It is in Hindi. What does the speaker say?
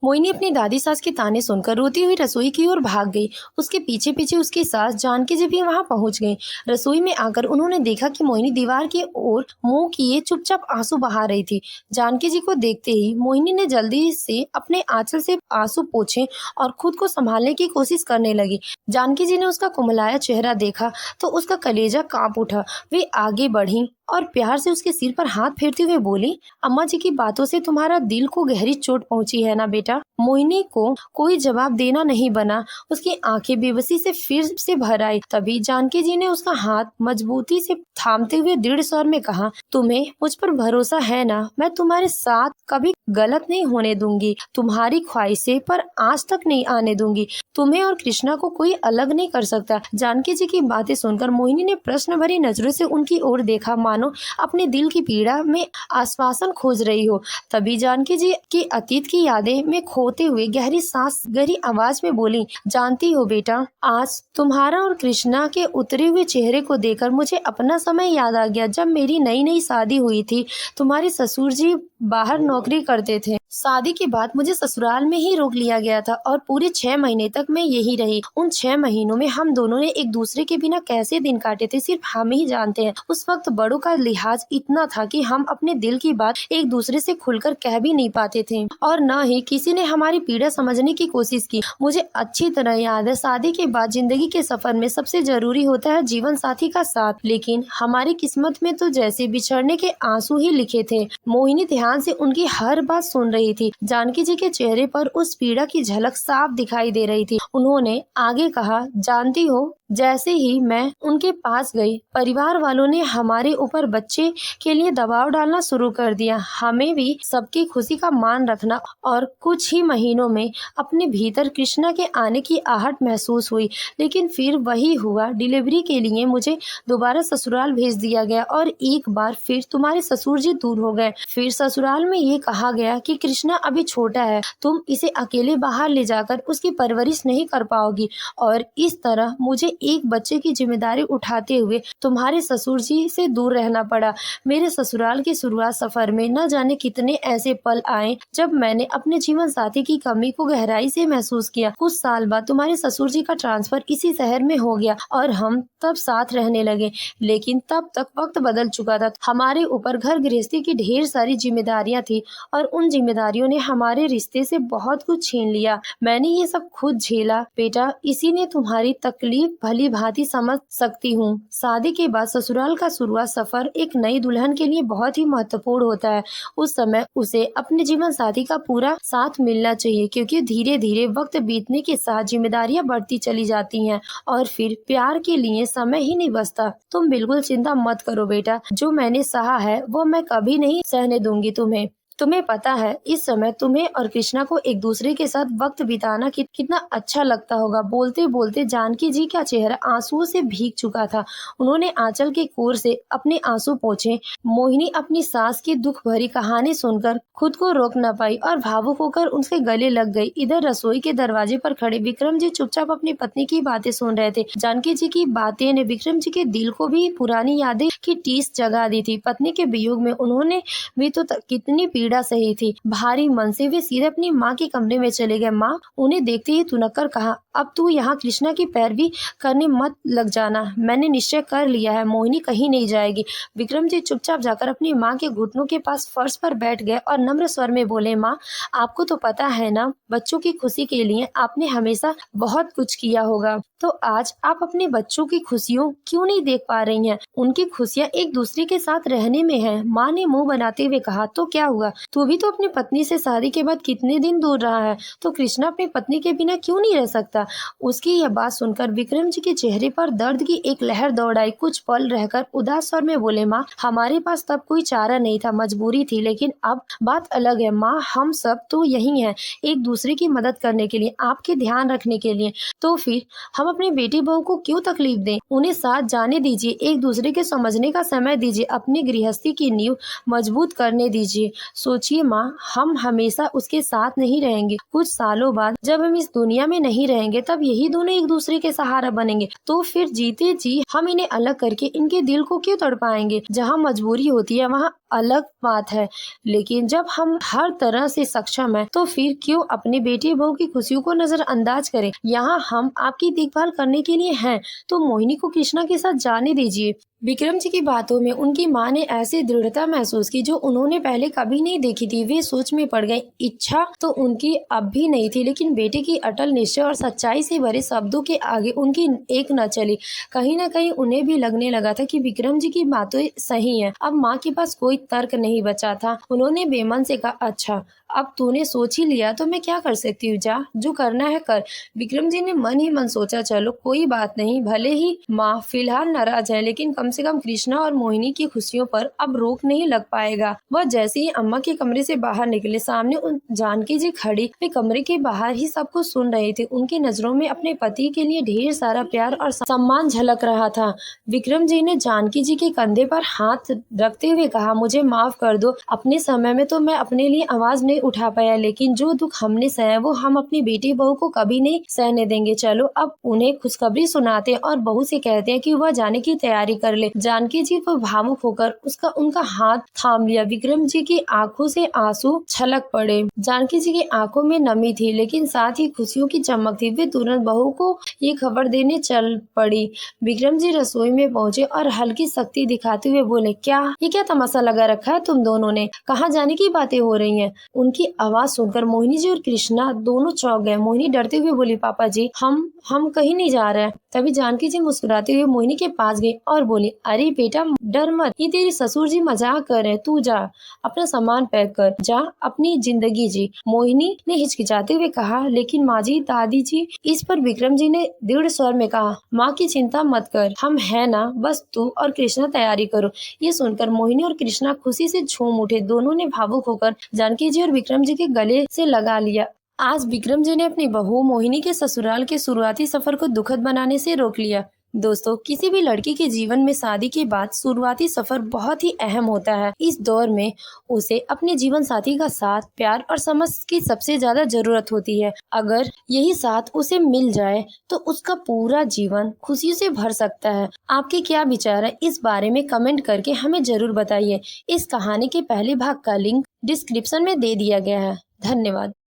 मोहिनी अपनी दादी सास के ताने सुनकर रोती हुई रसोई की ओर भाग गई। उसके पीछे पीछे उसकी सास जानकी जी भी वहां पहुंच गई। रसोई में आकर उन्होंने देखा कि मोहिनी दीवार की ओर मुंह किए चुपचाप आंसू बहा रही थी। जानकी जी को देखते ही मोहिनी ने जल्दी से अपने आंचल से आंसू पोंछे और खुद को संभालने की कोशिश करने लगी। जानकी जी ने उसका कुमलाया चेहरा देखा तो उसका कलेजा कांप उठा। वे आगे बढ़ी और प्यार से उसके सिर पर हाथ फेरते हुए बोली, अम्मा जी की बातों से तुम्हारा दिल को गहरी चोट पहुंची है ना बेटा। मोहिनी को कोई जवाब देना नहीं बना। उसकी आंखें बेबसी से फिर से भर आई। तभी जानकी जी ने उसका हाथ मजबूती से थामते हुए दृढ़ स्वर में कहा, तुम्हें मुझ पर भरोसा है ना? मैं तुम्हारे साथ कभी गलत नहीं होने दूंगी। तुम्हारी ख्वाहिशें पर आज तक नहीं आने दूंगी। तुम्हें और कृष्णा को कोई अलग नहीं कर सकता। जानकी जी की बातें सुनकर मोहिनी ने प्रश्न भरी नजरों से उनकी ओर देखा, मानो अपने दिल की पीड़ा में आश्वासन खोज रही हो। तभी जानकी जी की अतीत की यादें में खोते हुए गहरी आवाज में बोली, जानती हो बेटा, आज तुम्हारा और कृष्णा के उतरे हुए चेहरे को देखकर मुझे अपना समय याद आ गया। जब मेरी नई नई शादी हुई थी, तुम्हारे ससुर जी बाहर नौकरी करते थे। शादी के बाद मुझे ससुराल में ही रोक लिया गया था और पूरे 6 महीने तक मैं यही रही। उन 6 महीनों में हम दोनों ने एक दूसरे के बिना कैसे दिन काटे थे, सिर्फ हम ही जानते हैं। उस वक्त बड़ों का लिहाज इतना था कि हम अपने दिल की बात एक दूसरे से खुलकर कह भी नहीं पाते थे और न ही किसी ने हमारी पीड़ा समझने की कोशिश की। मुझे अच्छी तरह याद है, शादी के बाद जिंदगी के सफर में सबसे जरूरी होता है जीवन साथी का साथ, लेकिन हमारी किस्मत में तो जैसे बिछड़ने के आंसू ही लिखे थे। मोहिनी ध्यान से उनकी हर बात सुन रही थी। जानकी जी के चेहरे पर उस पीड़ा की झलक साफ दिखाई दे रही थी। उन्होंने आगे कहा, जानती हो, जैसे ही मैं उनके पास गई, परिवार वालों ने हमारे ऊपर बच्चे के लिए दबाव डालना शुरू कर दिया। हमें भी सबकी खुशी का मान रखना और कुछ ही महीनों में अपने भीतर कृष्णा के आने की आहट महसूस हुई। लेकिन फिर वही हुआ, डिलीवरी के लिए मुझे दोबारा ससुराल भेज दिया गया और एक बार फिर तुम्हारे ससुर जी दूर हो गए। फिर ससुराल में ये कहा गया कि कृष्णा अभी छोटा है, तुम इसे अकेले बाहर ले जाकर उसकी परवरिश नहीं कर पाओगी और इस तरह मुझे एक बच्चे की जिम्मेदारी उठाते हुए तुम्हारे ससुर जी से दूर रहना पड़ा। मेरे ससुराल के शुरुआत सफर में न जाने कितने ऐसे पल आए जब मैंने अपने जीवन साथी की कमी को गहराई से महसूस किया। कुछ साल बाद तुम्हारे ससुर जी का ट्रांसफर इसी शहर में हो गया और हम तब साथ रहने लगे, लेकिन तब तक वक्त बदल चुका था। हमारे ऊपर घर गृहस्थी की ढेर सारी जिम्मेदारियां थी और उन जिम्मेदारियों ने हमारे रिश्ते से बहुत कुछ छीन लिया। मैंने ये सब खुद झेला बेटा, इसी ने तुम्हारी तकलीफ भली भांति समझ सकती हूँ। शादी के बाद ससुराल का शुरुआत सफर एक नई दुल्हन के लिए बहुत ही महत्वपूर्ण होता है। उस समय उसे अपने जीवन साथी का पूरा साथ मिलना चाहिए, क्योंकि धीरे धीरे वक्त बीतने के साथ जिम्मेदारियां बढ़ती चली जाती हैं और फिर प्यार के लिए समय ही नहीं बचता। तुम बिल्कुल चिंता मत करो बेटा, जो मैंने सहा है वो मैं कभी नहीं सहने दूंगी तुम्हें। तुम्हें पता है, इस समय तुम्हें और कृष्णा को एक दूसरे के साथ वक्त बिताना कितना अच्छा लगता होगा। बोलते बोलते जानकी जी का चेहरा आंसुओं से भीग चुका था। उन्होंने आंचल के कोर से अपने आंसू पोंछे। मोहिनी अपनी सास की दुख भरी कहानी सुनकर खुद को रोक न पाई और भावुक होकर उनके गले लग गई। इधर रसोई के दरवाजे पर खड़े विक्रम जी चुपचाप अपनी पत्नी की बातें सुन रहे थे। जानकी जी की बातें ने विक्रम जी के दिल को भी पुरानी यादें की टीस जगा दी थी। पत्नी के वियोग में उन्होंने भी तो कितनी पीड़ा सही थी। भारी मन से वे सीधे अपनी माँ के कमरे में चले गए। माँ उन्हें देखते ही तुनक्कर कहा, अब तू यहाँ कृष्णा की पैरवी करने मत लग जाना। मैंने निश्चय कर लिया है, मोहिनी कहीं नहीं जाएगी। विक्रम जी चुपचाप जाकर अपनी माँ के घुटनों के पास फर्श पर बैठ गए और नम्र स्वर में बोले, माँ आपको तो पता है ना, बच्चों की खुशी के लिए आपने हमेशा बहुत कुछ किया होगा, तो आज आप अपने बच्चों की खुशियों क्यों नहीं देख पा रही हैं? उनकी खुशियाँ एक दूसरे के साथ रहने में है। माँ ने मुंह बनाते हुए कहा, तो क्या हुआ, तू भी तो अपनी पत्नी से शादी के बाद कितने दिन दूर रहा है, तो कृष्णा अपनी पत्नी के बिना क्यों नहीं रह सकता? उसकी यह बात सुनकर विक्रम जी के चेहरे पर दर्द की एक लहर दौड़ आई। कुछ पल रहकर उदास स्वर में बोले, माँ हमारे पास तब कोई चारा नहीं था, मजबूरी थी, लेकिन अब बात अलग है। माँ हम सब तो यही हैं, एक दूसरे की मदद करने के लिए, आपके ध्यान रखने के लिए, तो फिर हम अपने बेटी बहू को क्यों तकलीफ दें? उन्हें साथ जाने दीजिए, एक दूसरे के समझने का समय दीजिए, अपनी गृहस्थी की नींव मजबूत करने दीजिए। सोचिए माँ, हम हमेशा उसके साथ नहीं रहेंगे। कुछ सालों बाद जब हम इस दुनिया में नहीं रहेंगे, तब यही दोनों एक दूसरे के सहारा बनेंगे। तो फिर जीते जी हम इन्हें अलग करके इनके दिल को क्यों तड़पाएंगे? जहाँ मजबूरी होती है वहाँ अलग बात है, लेकिन जब हम हर तरह से सक्षम हैं तो फिर क्यों अपने बेटे बहू की खुशियों को नजरअंदाज करें। यहाँ हम आपकी देखभाल करने के लिए हैं, तो मोहिनी को कृष्णा के साथ जाने दीजिए। विक्रम जी की बातों में उनकी माँ ने ऐसी दृढ़ता महसूस की जो उन्होंने पहले कभी नहीं देखी थी। वे सोच में पड़ गए। इच्छा तो उनकी अब भी नहीं थी, लेकिन बेटे की अटल निश्चय और सच्चाई से भरे शब्दों के आगे उनकी एक न चली। कहीं न कहीं उन्हें भी लगने लगा था कि विक्रम जी की बातें सही हैं। अब माँ के पास कोई तर्क नहीं बचा था। उन्होंने बेमन से कहा, अच्छा अब तूने सोच ही लिया तो मैं क्या कर सकती हूँ, जा जो करना है कर। विक्रम जी ने मन ही मन सोचा, चलो कोई बात नहीं, भले ही माँ फिलहाल नाराज है, लेकिन कम से कम कृष्णा और मोहिनी की खुशियों पर अब रोक नहीं लग पाएगा। वह जैसे ही अम्मा के कमरे से बाहर निकले, सामने उन जानकी जी खड़ी वे कमरे के बाहर ही सब कुछ सुन रहे थे। उनकी नजरों में अपने पति के लिए ढेर सारा प्यार और सम्मान झलक रहा था। विक्रम जी ने जानकी जी के कंधे पर हाथ रखते हुए कहा, मुझे माफ कर दो, अपने समय में तो मैं अपने लिए आवाज नहीं उठा पाया, लेकिन जो दुख हमने सहा वो हम अपनी बेटी बहू को कभी नहीं सहने देंगे। चलो अब उन्हें खुशखबरी सुनाते और बहू से कहते हैं कि वह जाने की तैयारी कर ले। जानकी जी को भावुक होकर उनका हाथ थाम लिया। विक्रम जी की आंखों से आंसू छलक पड़े। जानकी जी की आंखों में नमी थी, लेकिन साथ ही खुशियों की चमक थी। वे तुरंत बहू को ये खबर देने चल पड़ी। विक्रम जी रसोई में पहुंचे और हल्की सख्ती दिखाते हुए बोले, ये क्या तमाशा लगा रखा है तुम दोनों ने, कहाँ जाने की बातें हो रही हैं। उनकी आवाज सुनकर मोहिनी जी और कृष्णा दोनों चौंक गए। मोहिनी डरते हुए बोली, पापा जी हम कहीं नहीं जा रहे हैं। तभी जानकी जी मुस्कुराते हुए मोहिनी के पास गई और बोली, अरे बेटा डर मत, ये तेरे ससुर जी मजाक कर रहे हैं, तू जा अपना सामान पैक कर, जा अपनी जिंदगी जी। मोहिनी ने हिचकिचाते हुए कहा, लेकिन माँ जी, दादी जी। इस पर विक्रम जी ने दृढ़ स्वर में कहा, माँ की चिंता मत कर, हम है ना, बस तू और कृष्णा तैयारी करो। ये सुनकर मोहिनी और कृष्णा खुशी से झूम उठे। दोनों ने भावुक होकर जानकी जी और विक्रम जी के गले से लगा लिया। आज विक्रम जी ने अपनी बहू मोहिनी के ससुराल के शुरुआती सफर को दुखद बनाने से रोक लिया। दोस्तों, किसी भी लड़की के जीवन में शादी के बाद शुरुआती सफर बहुत ही अहम होता है। इस दौर में उसे अपने जीवन साथी का साथ, प्यार और समझ की सबसे ज्यादा जरूरत होती है। अगर यही साथ उसे मिल जाए तो उसका पूरा जीवन खुशियों से भर सकता है। आपके क्या विचार है इस बारे में कमेंट करके हमें जरूर बताइए। इस कहानी के पहले भाग का लिंक डिस्क्रिप्शन में दे दिया गया है। धन्यवाद।